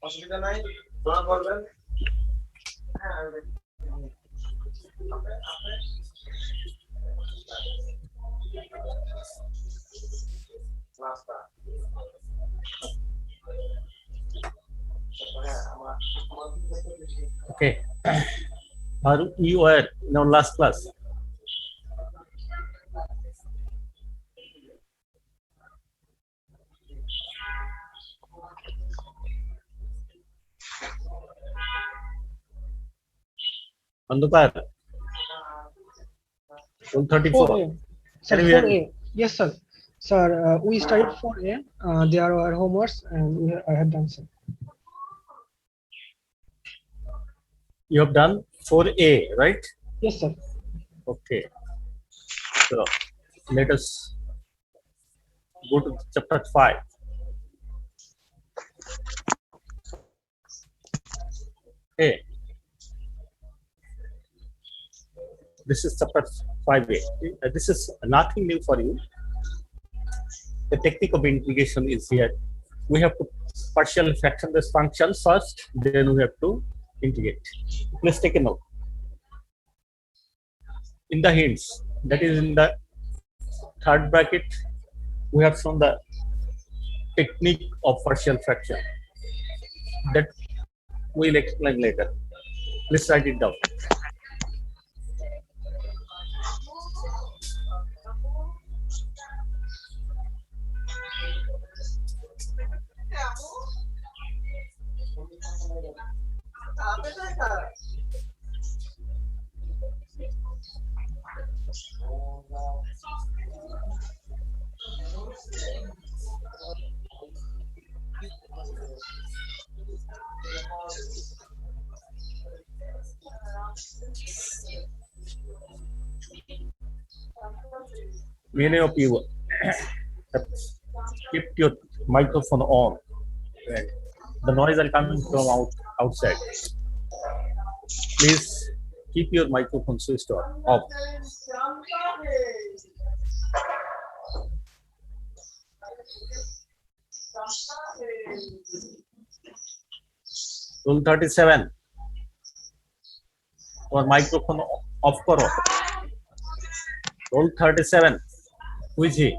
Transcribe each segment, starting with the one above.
অসুবিধা নাই, দোয়া করবেন। হ্যাঁ, রাস্তা। Okay. Are you were in our last class? Andukar, 134. 4A. Sir, Can you hear me? 4A. Yes, sir. Sir, we studied 4A. There are homeworks and I have done, sir. You have done 4A, right? Yes, sir. Okay. So let us go to chapter 5. Okay. This is chapter 5A. This is nothing new for you. The technique of integration is here. We have to partial fraction this function first, then we have to integrate. Please take a note. In the hints, that is in the third bracket, we have shown the technique of partial fraction. That we'll explain later. Please write it down. Many of you have kept your microphone on. The noise are coming from outside. Please keep your microphone switched on off. Rule 37. Or microphone off karo. Rule 37. Which is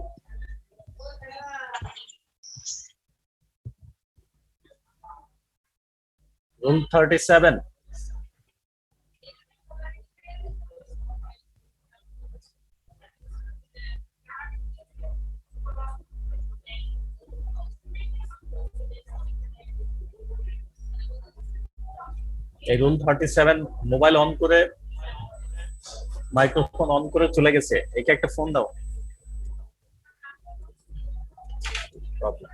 Rule 37. এই rule 37 mobile on করে microphone on করে চলে গেছে, একে একটা phone দাও। Problem.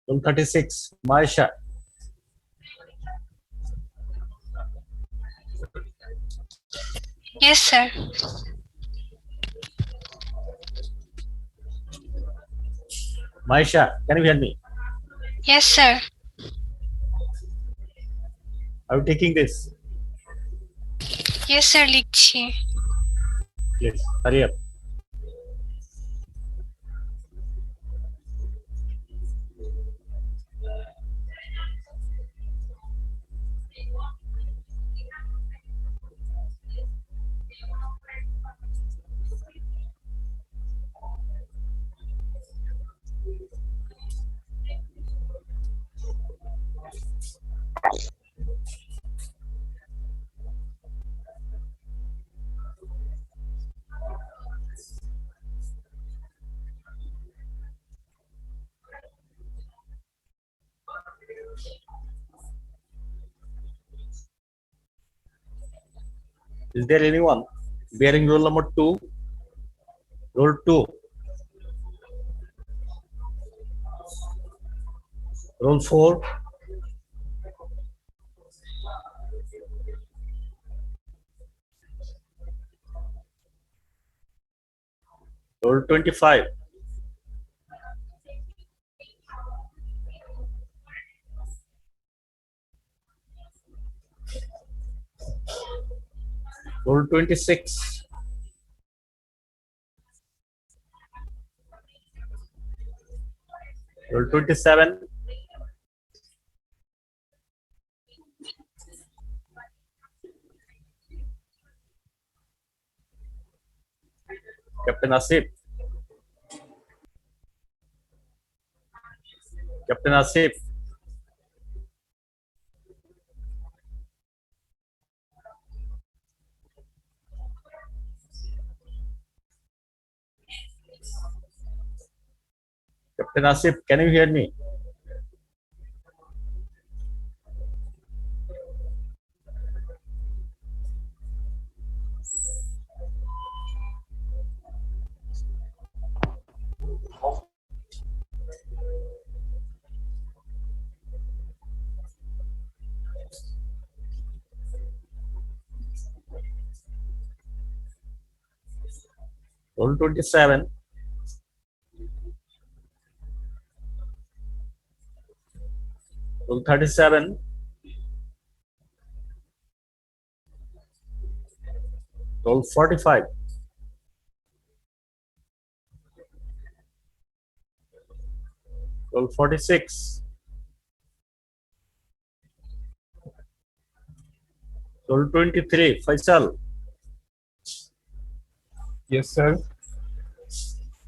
Rule 36. Maisha. Yes, sir. Maisha, can you hear me? Yes, sir. Are you taking this? Yes, sir, লিখছি। Please, hurry up. Is there anyone bearing rule number 2? Rule 2. Rule 4. Rule 25. Rule 26. Rule 27. Captain Asif. Captain Asif. Captain Asif, can you hear me? Rule 27. Rule 37. Rule 45. Rule 46. Rule 23. Faisal, Yes, sir.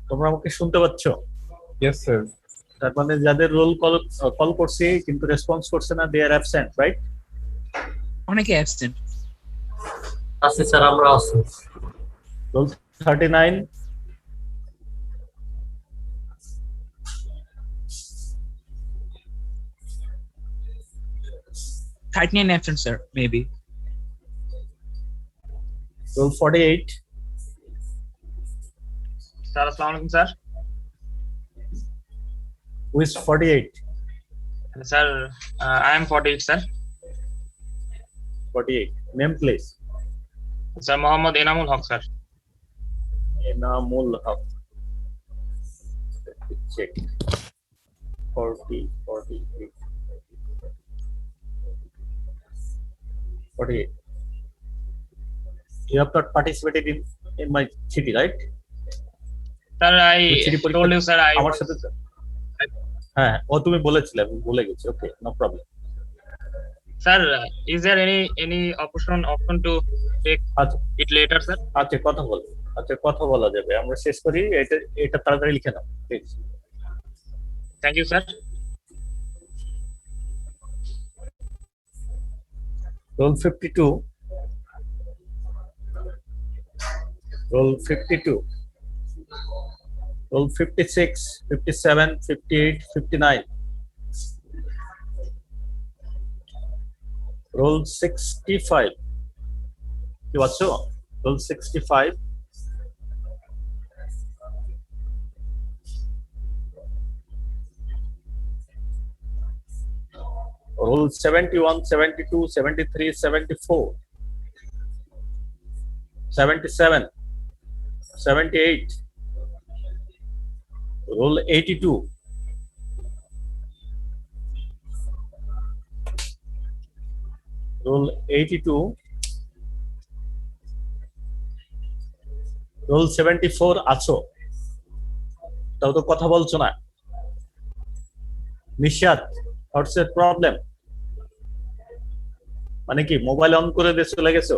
তোমরা আমাকে শুনতে পাচ্ছ? Yes, sir. তার মানে যাদের roll call করছি কিন্তু response করছে না, দে আর অ্যাবসেন্ট, রাইট? অনেকে অ্যাবসেন্ট। আছি স্যার, আমরা আছি। Roll 39. 39 absent, sir, maybe. Rule 48. Sir আসসালামু আলাইকুম sir. Who is 48? Sir I am 48 sir. 48. Name please. Sir Mohammad Enamul Haq sir. Enamul Haq. Let me check. 40, 48. 48. You have not participated in my city, right? Sir I City পরীক্ষা told you sir I আমার সাথে হ্যাঁ, ও তুমি বলেছিলে, আমি ভুলে গেছি। Okay, no problem. Sir is there any option to take আচ্ছা ইট লেটার স্যার? আচ্ছা, কথা বলা যাবে। আমরা শেষ করি, এটা তাড়াতাড়ি লিখে নাও please. Thank you sir. Rule 52. Rule 52. Rule 56, 57, 58, 59. Rule 65. কি পাচ্ছো? Rule 65. Rule 71, 72, 73, 74, 77, 78. Rule 82. Rule 82. Rule 74 আছো, তাও তো কথা বলছো না। নিশাত, হোয়াটস এর প্রবলেম? মানে কি মোবাইল অন করে দিয়ে চলে গেছো?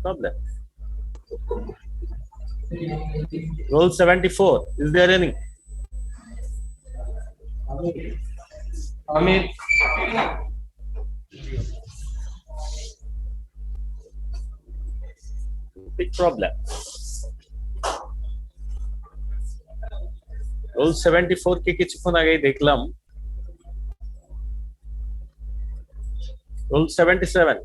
Problem. Rule 74. Is there any? আমি Big problem. Rule 74 কে কিছুক্ষণ আগেই দেখলাম। Rule 77.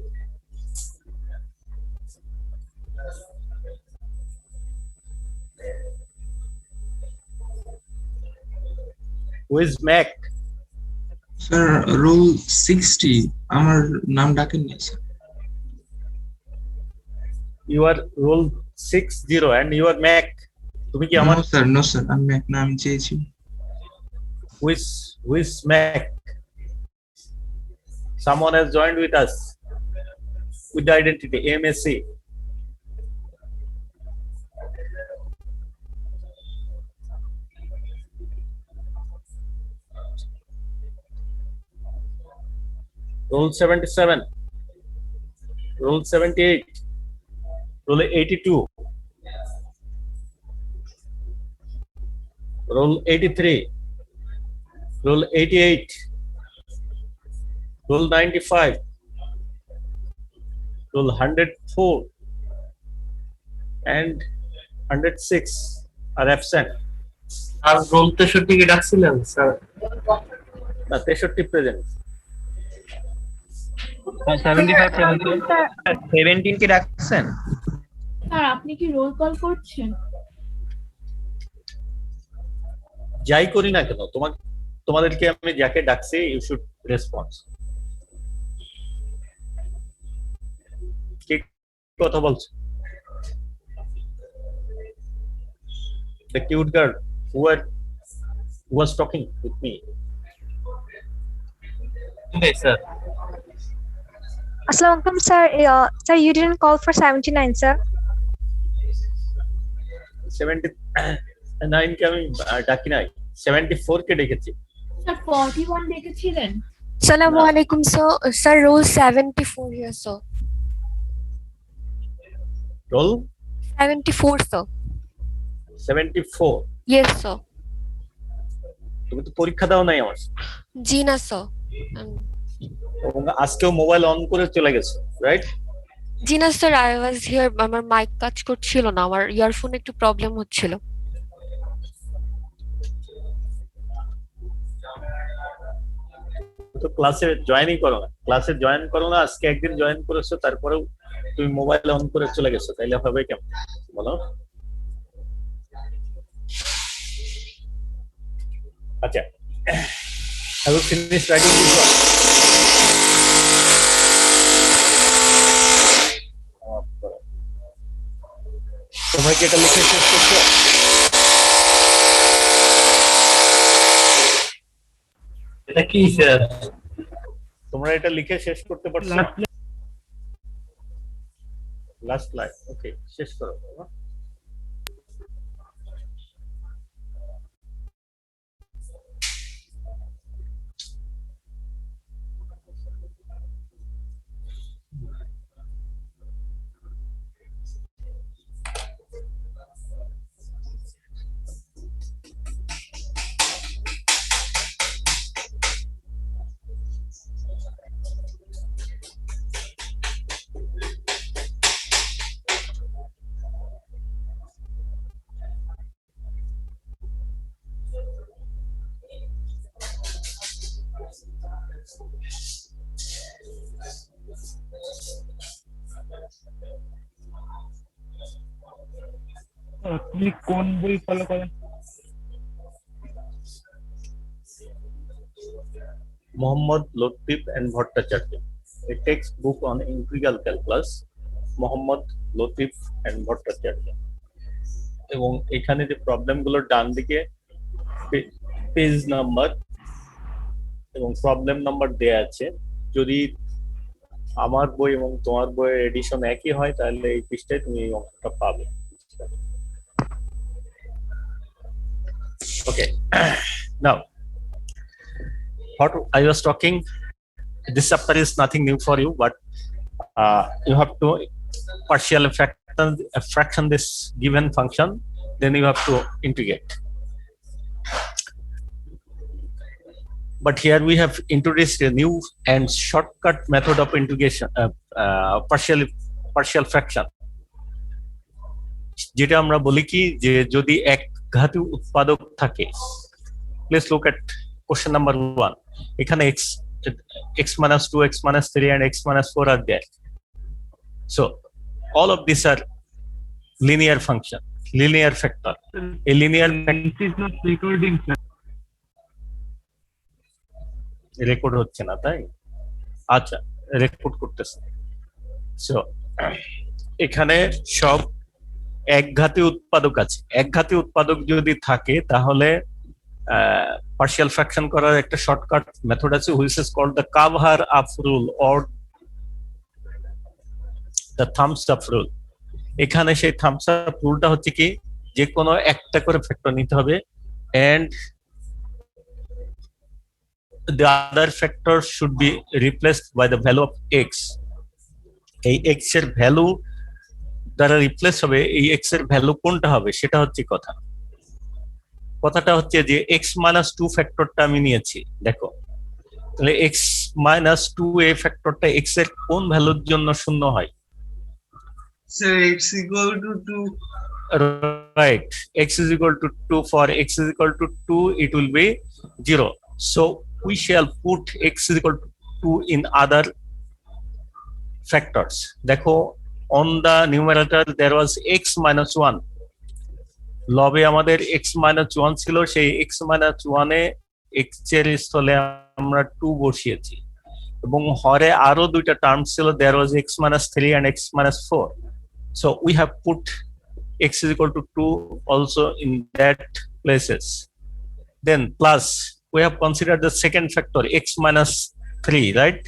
Who is Mac? Sir roll 60 আমার নাম ডাকেন না sir. You are roll 60 and you are Mac. তুমি কি আমার নো স্যার আমি এক নাম চেয়েছি। who is Mac? Someone has joined with us with the identity MSC. Roll 77, roll 78, roll 82, roll 83, roll 88, roll 95, roll 104, and 106 are absent. আর roll 63 কি ডাকছিলেন sir? না 63 present. 17 কে রাখছেন? স্যার আপনি কি রোল কল করছেন? যাই করি না কেন তোমাদেরকে আমি যাকে ডাকছি ইউ শুড রেসপন্স। কি কথা বলছো? The cute girl who was talking with me. Okay, sir. Assalamu alaikum, sir. Sir, you didn't call for 79, sir. 79 কে আমি ডাকি নাই, 74 কে ডেকেছি। স্যার 41 দেখেছিলেন? Assalamu alaikum, sir. Sir, roll 74 here, sir. Roll 74, sir. 74. Yes, sir. তুমি তো পরীক্ষা দাও নাই আমার, জি না, sir. এবং আজকেও মোবাইল অন করে চলে গেছো, রাইট? জি না, sir. I was here. আমার মাইক কাজ করছিল না, আমার ইয়ারফোন একটু প্রবলেম হচ্ছিল। তো ক্লাসে জয়েনই করো না, ক্লাসে জয়েন করো না। আজকে একদিন জয়েন করেছো, তারপরেও তুমি মোবাইল অন করে চলে গেছো, তাইলে হবে কেমন বলো? আচ্ছা, have you finished writing this one? তোমরা কি এটা লিখে শেষ করছো? এটা কি স্যার? তোমরা এটা লিখে শেষ করতে পারছো? লাস্ট লাইন, ওকে, শেষ করো। আপনি কোন বই ফলো করেন? Mohammad Latif and Bhattacharya, a textbook on integral calculus, Mohammad Latif and Bhattacharya। এবং এখানে যে প্রবলেম গুলো ডান দিকে পেজ নাম্বার এবং প্রবলেম নাম্বার দেয়া আছে, যদি আমার বই এবং তোমার বইয়ের এডিশন একই হয় তাহলে এই পৃষ্ঠায় তুমি এই অঙ্কটা পাবে। Okay, now what I was talking, this chapter is nothing new for you, but you have to partial fraction this given function, then you have to integrate. But here we have introduced a new and shortcut method of integration, partial fraction, যেটা আমরা বলি কি যে যদি এক ঘাতী উৎপাদক থাকে। Please look at question number 1. এখানে x minus 2, x minus 3 and x minus 4 are there. So all of these are linear function, linear factor. A linear This is not recording, sir. Record হচ্ছে না, তাই? আচ্ছা, record করতেছে। So এখানে সব একঘাতী উৎপাদক আছে। একঘাতী উৎপাদক যদি থাকে তাহলে পার্শিয়াল ফ্র্যাকশন করার একটা শর্টকাট মেথড আছে, which is called the cover up rule or the thumbs up rule. এখানে সেই থামস আপ রুলটা হচ্ছে কি, যে কোনো একটা করে ফ্যাক্টর নিতে হবে and the other factor should be replaced by the value of x. এই x এর ভ্যালু দ্বারা রিপ্লেস হবে, এই x এর ভ্যালু কোনটা হবে সেটা হচ্ছে কথা। কথাটা হচ্ছে যে x মাইনাস 2 ফ্যাক্টরটা আমি নিয়েছি, দেখো তাহলে x মাইনাস 2 এ ফ্যাক্টরটা x এর কোন ভ্যালুর জন্য শূন্য হয়? Sir, it's equal to 2. Right, x is equal to 2. For x is equal to 2 it will be 0. So we shall put x is equal to 2 in other factors. দেখো on the numerator there was x minus 1. লবে আমাদের x minus 1 ছিল, সেই x minus 1 এ x এর স্থলে আমরা 2 বসিয়েছি, এবং হরে আরো দুইটা টার্ম ছিল, there was x minus 3 and x minus 4. So we have put x is equal to 2 also in that places. Then plus we have considered the second factor x minus 3, right?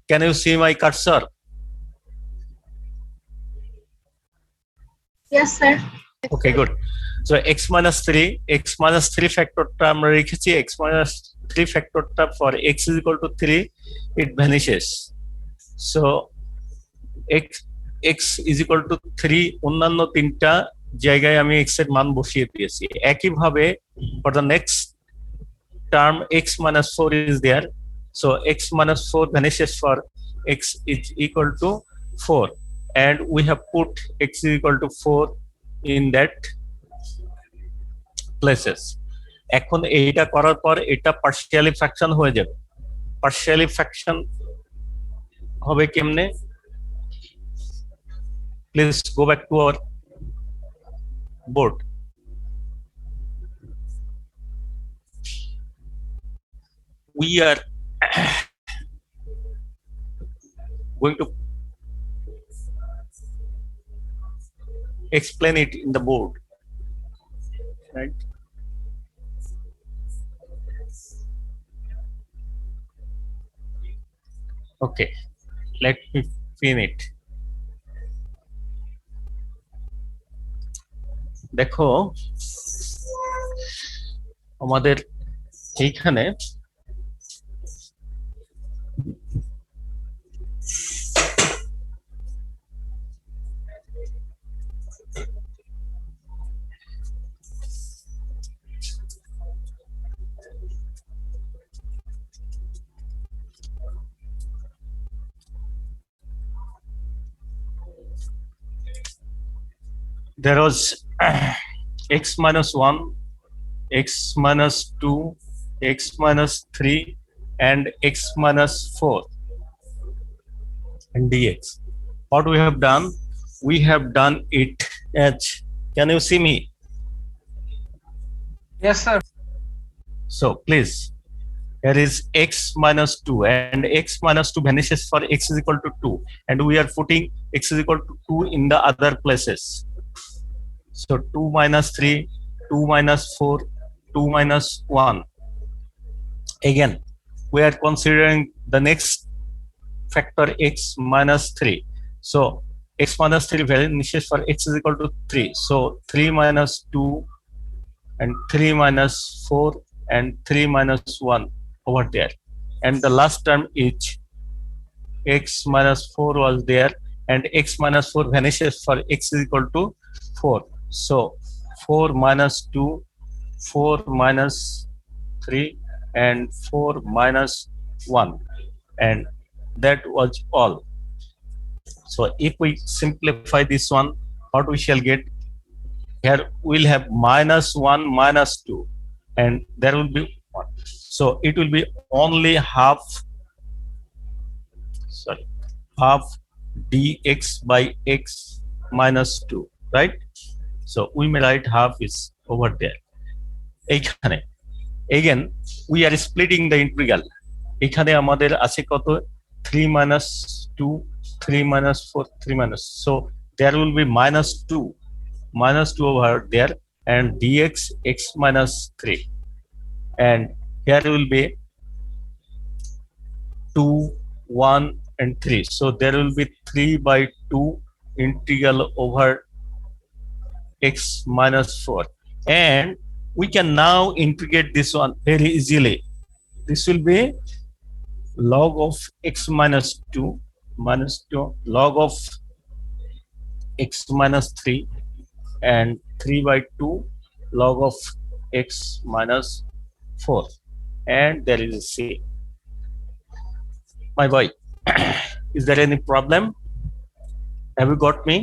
Can you see my cursor? Yes, sir. Okay, good. So x minus 3 factor টা আমরা রেখেছি, x minus 3 factor টা for x is equal to 3 it vanishes. So x is equal to 3 অন্যান্য তিনটা জায়গায় আমি x এর মান বসিয়ে দিয়েছি। একইভাবে for the next term x minus 4 is there, so x minus 4 vanishes for x is equal to 4, and we have put x is equal to 4 in that places. এখন এইটা করার পর এটা পার্শিয়ালি ফ্র্যাকশন হয়ে যাবে। পার্শিয়ালি ফ্র্যাকশন হবে কেমনে? Please go back to our board. We are going to explain it in the board, right? Okay, let me pin it. দেখো আমাদের এইখানে there was x minus 1, x minus 2, x minus 3, and x minus 4 and dx. What we have done? We have done it as, can you see me? Yes, sir. So please, here is x minus 2, and x minus 2 vanishes for x is equal to 2, and we are putting x is equal to 2 in the other places. So 2 minus 3, 2 minus 4, 2 minus 1. Again, we are considering the next factor x minus 3. So x minus 3 vanishes for x is equal to 3. So 3 minus 2 and 3 minus 4 and 3 minus 1 over there. And the last term is x minus 4 was there, and x minus 4 vanishes for x is equal to 4. So 4 minus 2, 4 minus 3, and 4 minus 1, and that was all. So if we simplify this one, what we shall get? Here we'll have minus 1 minus 2, and there will be 1. So it will be only half dx by x minus 2, right? So we may write half is over there. এইখানে again we are splitting the integral. এখানে আমাদের আছে কত 3 minus 2 3 minus 4 3 minus, so there will be minus 2 over there, and dx x minus 3, and here will be 2 1 and 3, so there will be 3 by 2 integral over x minus 4, and we can now integrate this one very easily. This will be log of x minus 2 log of x minus 3, and 3 by 2 log of x minus 4, and there is a c. My boy, is there any problem? Have you got me?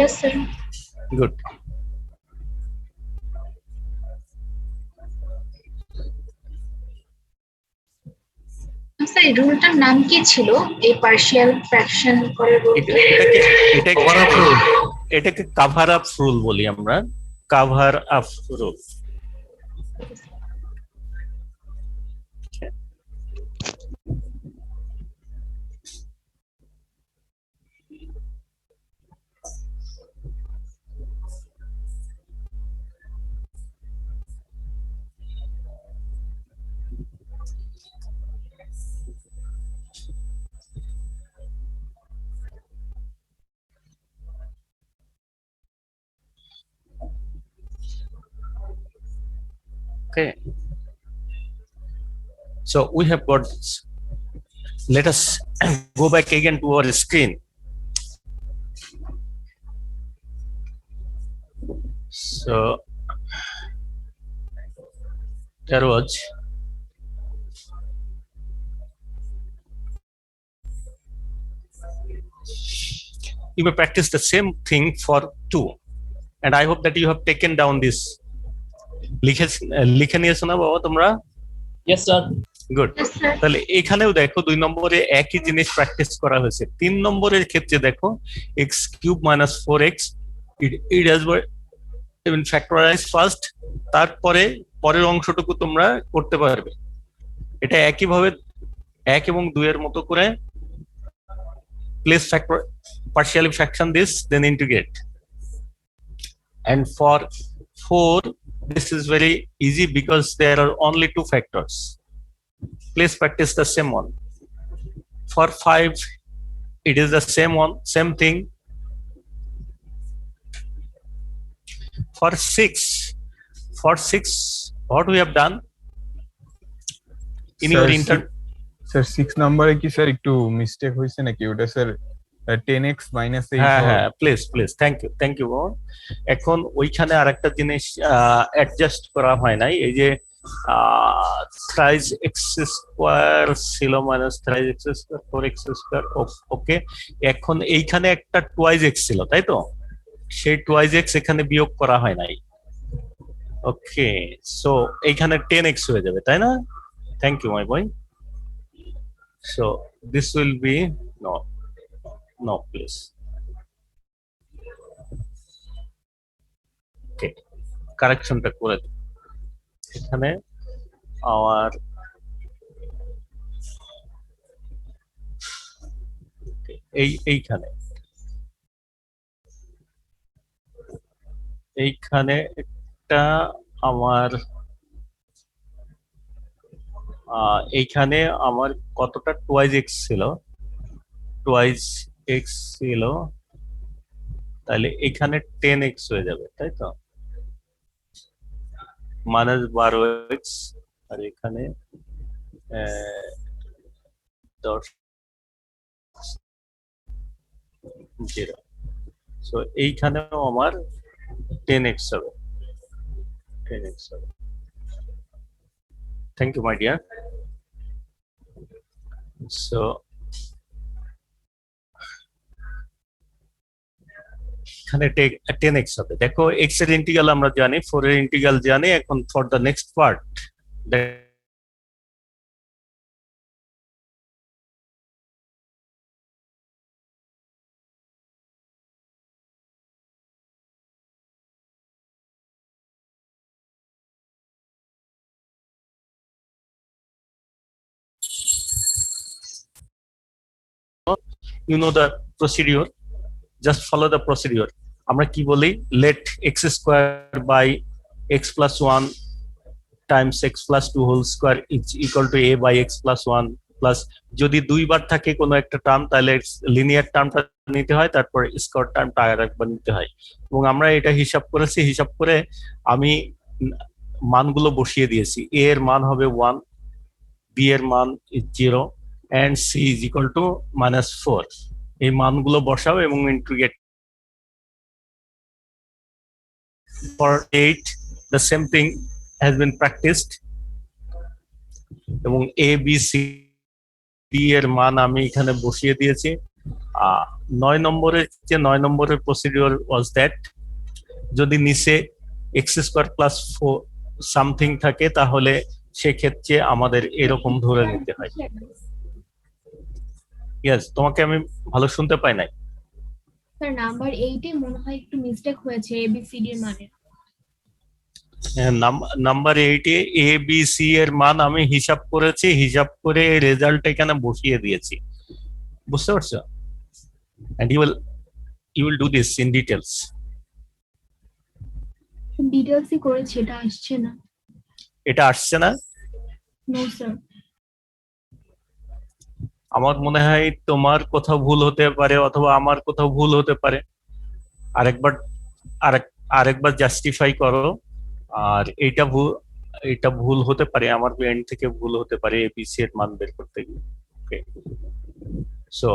Yes, sir. Good. Sir এই রুলটার নাম কি ছিল, এই partial fraction করার রুলটা? এটাকে cover up rule বলি আমরা, cover up rule. Okay, so we have got this. Let us go back again to our screen. So there was you may practice the same thing for 2, and I hope that you have taken down this. লিখে নিয়েছো না বাবা তোমরা? Yes, sir. Good. Yes, sir. তাহলে এখানেও দেখো 2 নম্বরে একই জিনিস প্র্যাকটিস করা হয়েছে। 3 নম্বরের ক্ষেত্রে দেখো x cube minus 4x, it has been factorized first, তারপরে পরের অংশটুকু তোমরা করতে পারবে। এটা একই ভাবে 1 এবং 2 এর মতো করে place factor partially fraction this, then integrate. And for 4, this is very easy because there are only 2 factors. Please practice the same one. For 5, it is the same one, same thing. For 6, what we have done in your intern. Sir 6 নম্বরে কি sir একটু mistake হয়েছে নাকি? ওটা sir 10x minus 8। হ্যাঁ, please thank you. এখন ওইখানে আরেকটা জিনিস অ্যাডজাস্ট করা হয় নাই, এই যে থ্রাইস এক্স স্কোয়ার ছিল minus thrice x square 4x square, okay. এখন এইখানে একটা টুয়াইজ এক্স ছিল, তাই তো? সেই টুয়াইজ এক্স এখানে বিয়োগ করা হয় নাই। ওকে, সো এইখানে 10x হয়ে যাবে, তাই না? Thank you my boy. So this will be no please. Okay, কারেকশনটা করে দিই। এখানে আমার এইখানে একটা আমার এইখানে আমার কতটা টুয়াইজ এক্স ছিল, টুয়াইজ এক্স ছিল, তাহলে এখানে 10x হয়ে যাবে, তাই তো? মাইনাস 12x, আর এখানে 0, সো এইখানেও আমার 10x হবে, 10x হবে। Thank you my dear. So এখানে 10x হবে। দেখো x এর ইন্টিগ্রাল আমরা জানি, 4 এর ইন্টিগ্রাল জানি। এখন for the next part you know the procedure, just follow the procedure. আমরা কি বলি, let x square by x plus 1 times x plus 2 whole square is equal to a by x plus 1 plus, যদি দুইবার থাকে কোনো একটা term তাহলে linear টার্মটা নিতে হয়, তারপর স্কোয়ার টার্মটা আরেকবার নিতে হয়। এবং আমরা এটা হিসাব করেছি, হিসাব করে আমি মানগুলো বসিয়ে দিয়েছি। a এর মান হবে 1, b এর মান 0 and c is equal to -4। এই মানগুলো বসাও এবং integrate. For 8 the same thing has been practiced, এবং a b c d এর মান আমি এখানে বসিয়ে দিয়েছি। 9 নম্বরের যে 9 নম্বরের প্রসিডিওর ওয়াজ দ্যাট, যদি নিচে x² + 4 সামথিং থাকে তাহলে সেক্ষেত্রে আমাদের এরকম ধরে নিতে হয়। ইয়েস, তোমাকে আমি ভালো শুনতে পাই নাই। স্যার নাম্বার 8 এ মনে হয় একটু মিস্টেক হয়েছে ABCD এর মানে। Number 8 A a b c এর মান আমি হিসাব করেছি, হিসাব করে রেজাল্ট এখানে বসিয়ে দিয়েছি, বুঝতে পারছো? and you will do this in details. ডিটেইলসই করেছি, এটা আসছে না। এটা আসছে না? No sir. আমার মনে হয় তোমার কোথাও ভুল হতে পারে অথবা আমার কোথাও ভুল হতে পারে। আরেকবার জাস্টিফাই করো। আর এটা ভুল হতে পারে, আমার এন্ড থেকে ভুল হতে পারে এবিসি এর মান বের করতে গিয়ে। Okay, so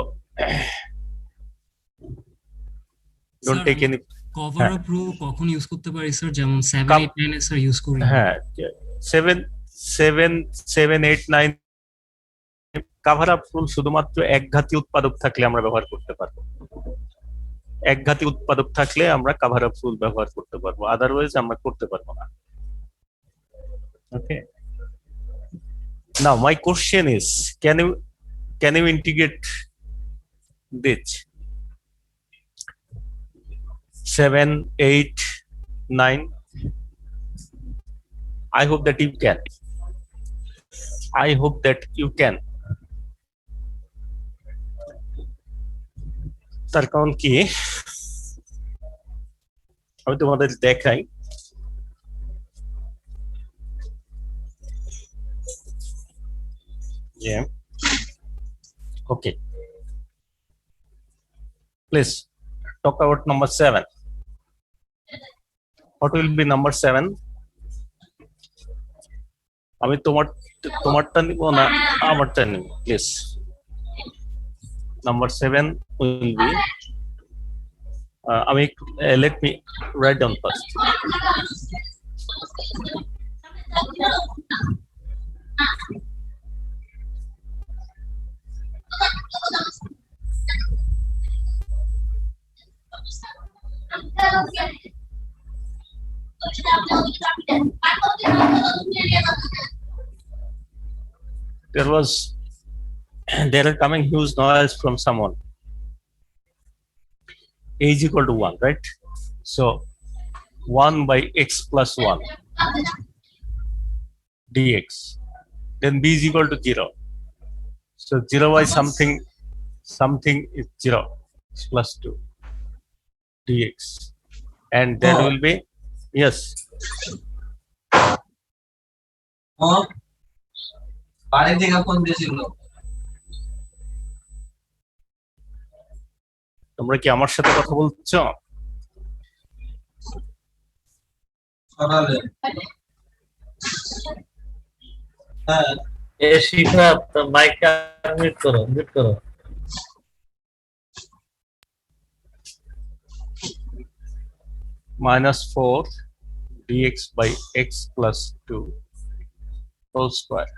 don't take any cover up rule কখন ইউজ করতে পারি স্যার? যেমন 7 8 9 এ স্যার ইউজ করি। হ্যাঁ, 7 8 9 কভার আপ রুল শুধুমাত্র একঘাতী উৎপাদক থাকলে আমরা ব্যবহার করতে পারবো। একঘাতী উৎপাদক থাকলে আমরা কভার আপ রুল ব্যবহার করতে পারবো, আদারওয়াইজ আমরা করতে পারবো না। Okay, now my question is, can you integrate this 7 8 9? I hope that you can. I hope that you can. তার কারণ কি, আমি তোমাদের দেখাই। Yeah. Okay. Please talk about number 7. What will be number 7? আমি তোমারটা নিব না আমারটা নিব, please. Number 7 will be, let me write down first. There are coming huge noise from someone. A is equal to 1, right? So 1 by x plus 1 dx. Then b is equal to 0. So 0 by something is 0, x plus 2 dx. And there will be, yes. বাড়ি থেকে phone দিয়েছিল। তোমরা কি আমার সাথে কথা বলছো? সকালে। হ্যাঁ, এ শিখা তো মাইকটা মিউট করো। -4 dx by x plus 2 whole square.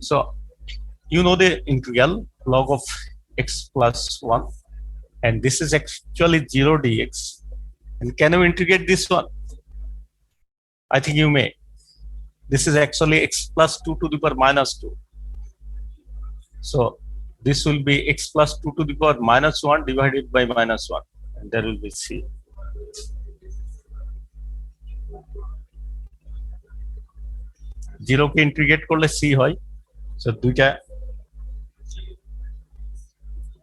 So you know the integral log of x plus 1, and this is actually 0 dx. And can you integrate this one? I think you may. This is actually x plus 2 to the power -2. So this will be x plus 2 to the power -1 divided by -1, and there will be c. Zero কে integrate করলে c হয়, so দুইটা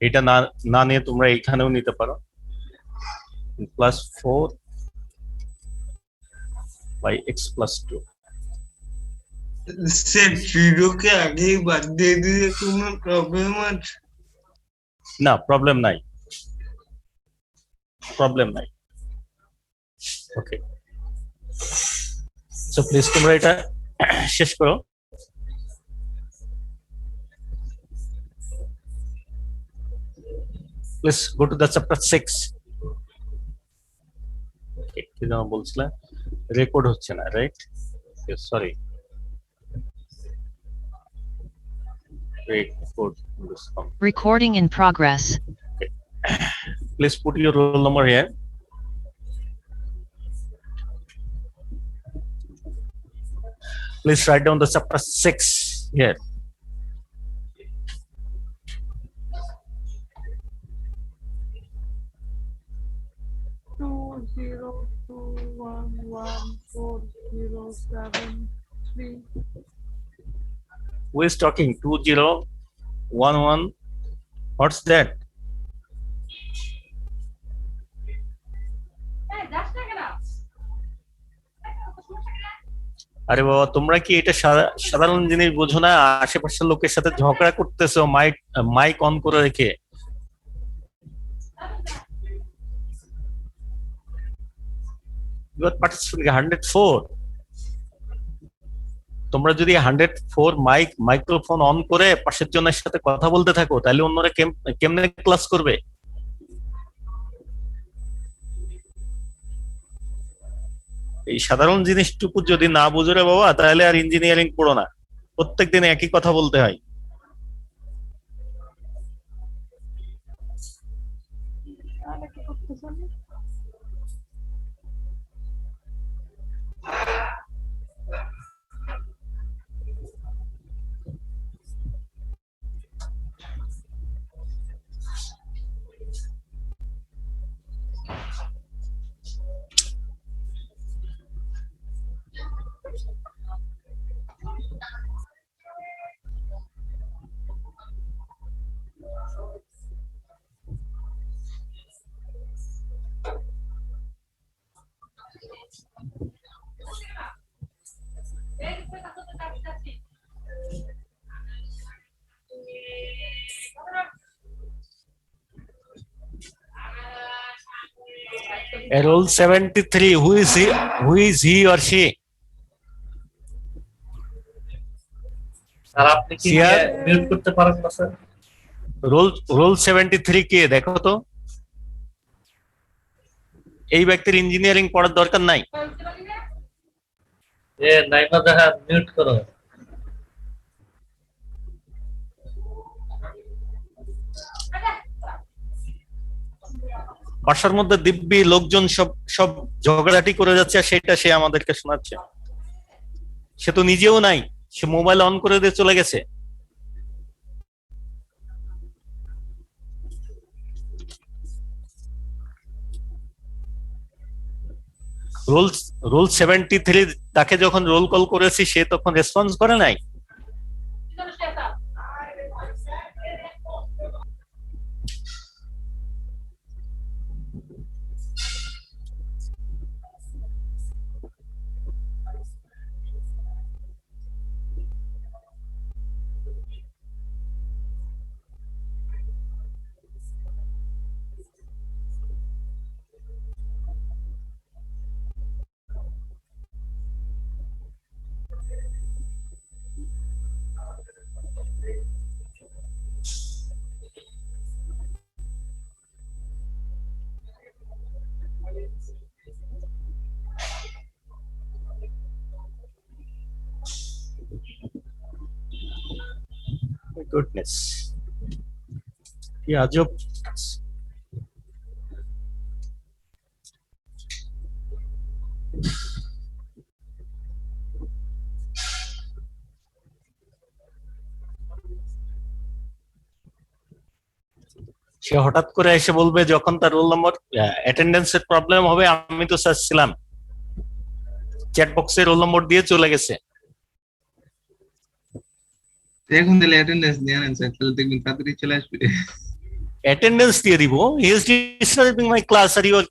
এটা না না নিয়ে তোমরা এখানেও নিতে পারো plus 4 by x plus 2 sir জিরোকে আগেই বাদ দিয়ে দিলে কোনো প্রবলেম আছে? না প্রবলেম নাই ওকে সো প্লিজ তোমরা এটা শেষ করো please go to the chapter 6 ওকে কি যেন বলছিলা রেকর্ড হচ্ছে না right sorry record Recording in progress. please put your roll number here please write down the chapter 6 here who is talking 2011 what's that আরে বাবা তোমরা কি এটা সাধারণ জিনিস বোঝো না আশেপাশের লোকের সাথে ঝগড়া করতেছো মাইক অন করে রেখে you are participating 104 তোমরা যদি 104 মাইক্রোফোন অন করে পাশের জনের সাথে কথা বলতে থাকো তাহলে অন্যরা কেমনে ক্লাস করবে এই সাধারণ জিনিসটুকু যদি না বুঝো রে বাবা তাহলে আর ইঞ্জিনিয়ারিং পড়ো না প্রত্যেকদিন একই কথা বলতে হয় Rule 73 who is he or she sir আপনি কি মিউট করতে পারেন না স্যার রুল 73 কে দেখো তো এই ব্যক্তির ইঞ্জিনিয়ারিং পড়ার দরকার নাই নাইমা দেখা মিউট করো বাসার মধ্যে দিব্যি লোকজন সব ঝগড়াটি করে যাচ্ছে আর সেটা সে আমাদেরকে শোনাচ্ছে সে তো নিজেও নাই সে মোবাইল অন করে দিয়ে চলে গেছে রুল 73 তাকে যখন রোল কল করেছি সে তখন রেসপন্স করে নাই goodness কি আজব সে হঠাৎ করে এসে বলবে যখন তার রোল নম্বর অ্যাটেন্ডেন্সের প্রবলেম হবে আমি তো স্যার ছিলাম চ্যাট বক্সে রোল নম্বর দিয়ে চলে গেছে এখন তাহলে অ্যাটেন্ডেন্স নিয়ে নেন স্যার, তাহলে দেখবেন তাড়াতাড়ি চলে আসবে। Attendance দিয়ে দিব. He is disturbing my class, or you are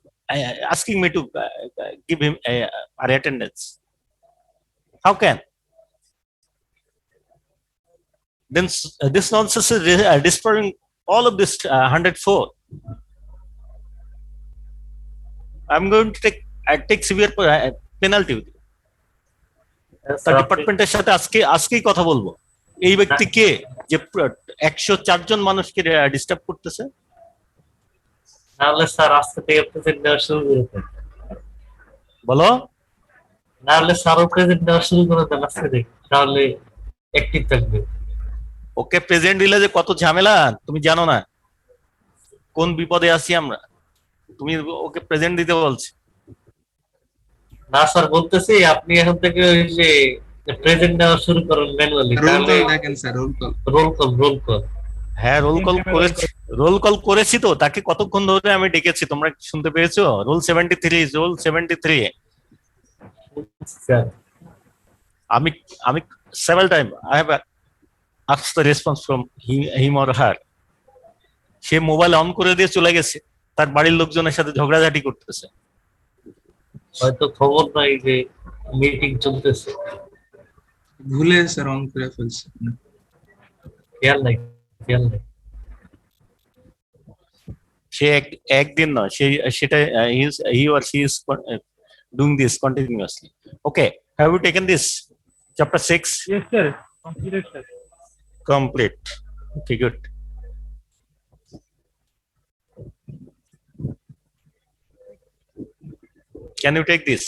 asking me to give him our attendance. How can? Then this nonsense is destroying all of this 104. I'm going to take severe penalty with you. তার ডিপার্টমেন্টের সাথে আজকেই কথা বলবো। এই ব্যক্তি কে যে 104 জন মানুষকে ডিস্টার্ব করতেছে? নাহলে স্যার আজকে থেকে প্রেজেন্ট নেওয়া শুরু করে দেন। বলো। নাহলে স্যারও প্রেজেন্ট নেওয়া শুরু করে দেন আজকে থেকে, তাহলে অ্যাক্টিভ থাকবে। ওকে প্রেজেন্ট দিলে যে কত ঝামেলা তুমি জানো না, কোন বিপদে আছি আমরা। তুমি ওকে প্রেজেন্ট দিতে বলছি। না স্যার বলতেছি আপনি এখন থেকে ওই যে প্রেজেন্ট নেওয়া শুরু করেন ম্যানুয়ালি, তাহলে দেখেন স্যার রোল কল। হ্যাঁ রোল কল করেছি তো, তাকে কতক্ষণ ধরে আমি ডেকেছি, তোমরা শুনতে পেয়েছো? রোল 73 আমি several time I have asked the response from him or her. Say mobile on করে দিয়ে চলে গেছে, তার বাড়ির লোকজনের সাথে ঝগড়াঝাটি করতেছে। হয়তো খবর নাই যে মিটিং চলতেছে, ভুলে স্যার অন করে ফেলছে। খেয়াল নাই। সে একদিন নয়, সেটা he or she is doing this continuously. Okay, have you taken this chapter 6? Yes sir, completed sir. Complete. Okay, good. Can you take this?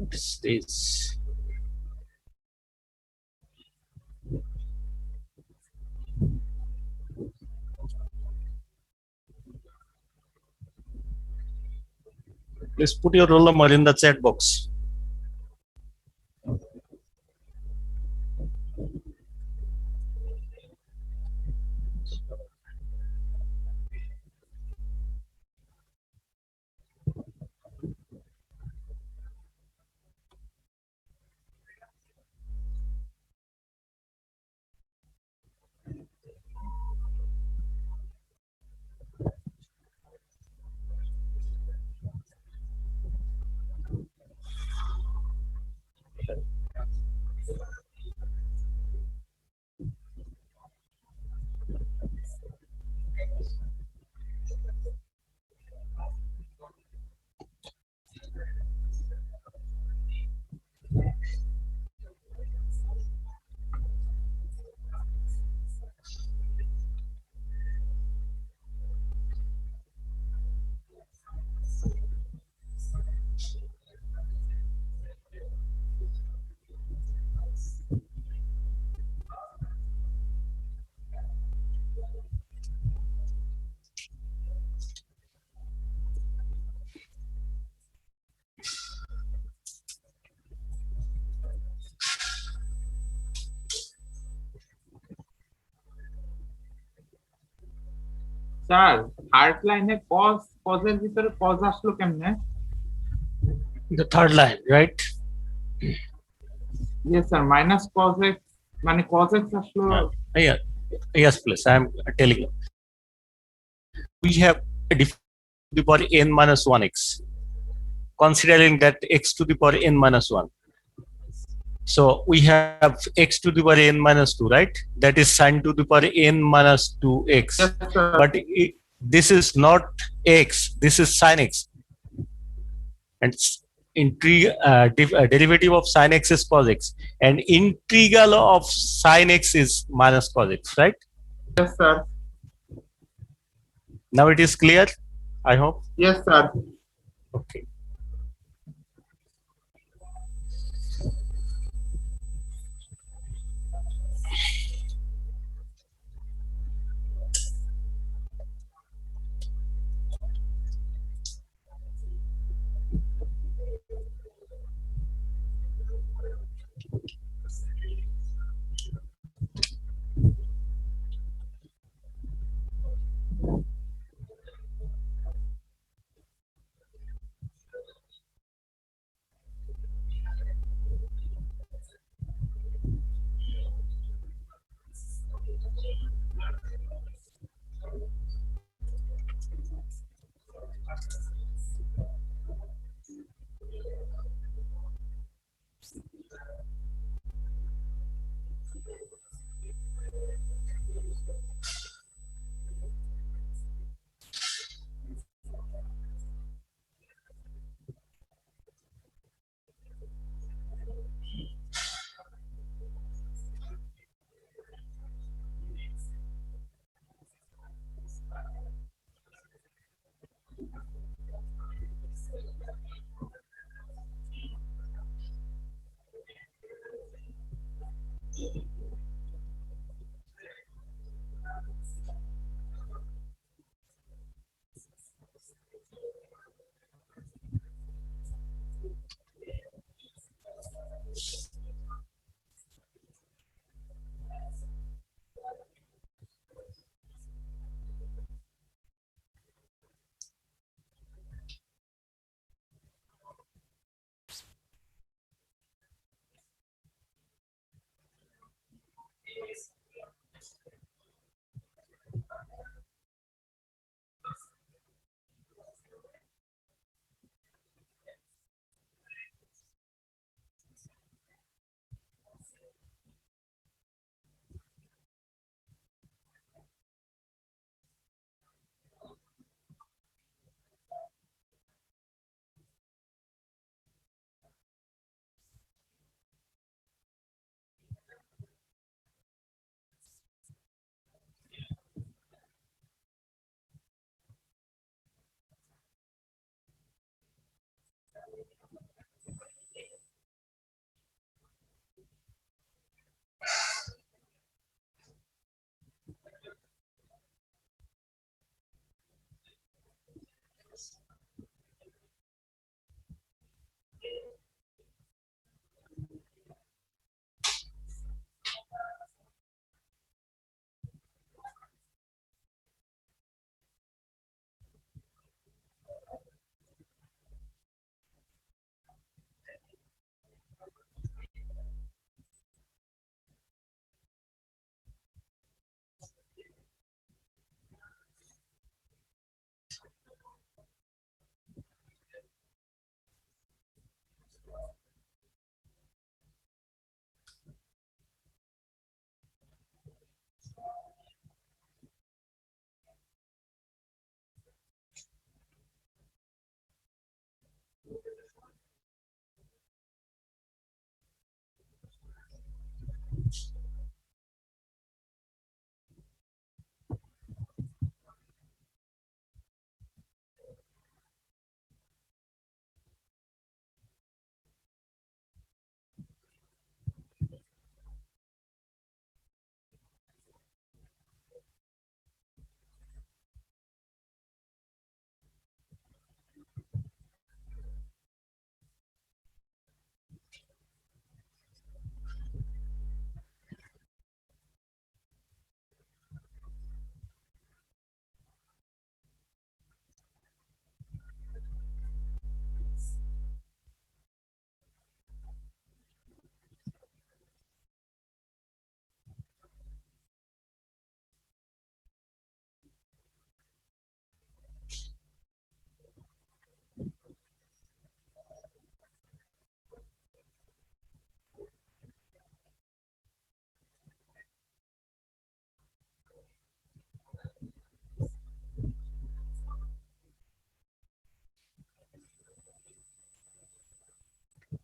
What is this? Please put your roll number in the chat box. Sir third লাইনে কজের ভিতরে cause আসলো কেমনে? The third line, right? Yes sir, minus cos x মানে cos x আসলো। Yes, please. I am telling you. We have a to the power n minus 1x, considering that x to the power n minus 1. So we have x to the power n minus 2, right? That is sine to the power n minus 2x. Yes, sir. But this is not x, this is sine x. And derivative of sine x is cos x. And integral of sine x is minus cos x, right? Yes, sir. Now it is clear, I hope. Yes, sir. Okay.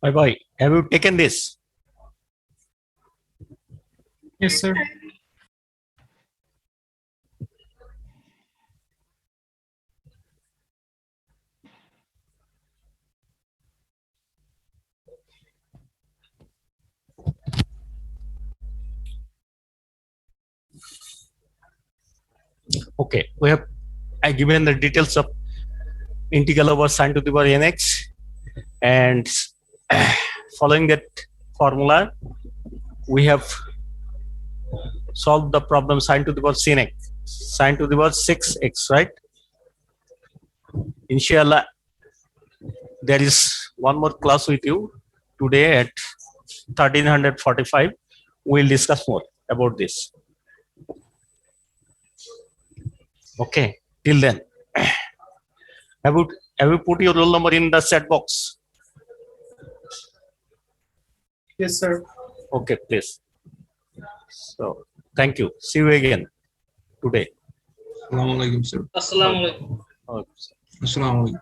My boy, have you taken this? Yes, sir. Okay, we have I given the details of integral over sine to the power nx, and following that formula, we have solved the problem sine to the power sin x, sine to the power 6x, right? Inshallah, there is one more class with you today at 1345. We'll discuss more about this. Okay, till then, have you put your roll number in the chat box? Yes, sir. Okay, please. So, thank you. See you again today. Assalamu alaikum, sir. আসসালামু আলাইকুম Okay. Assalamu alaikum.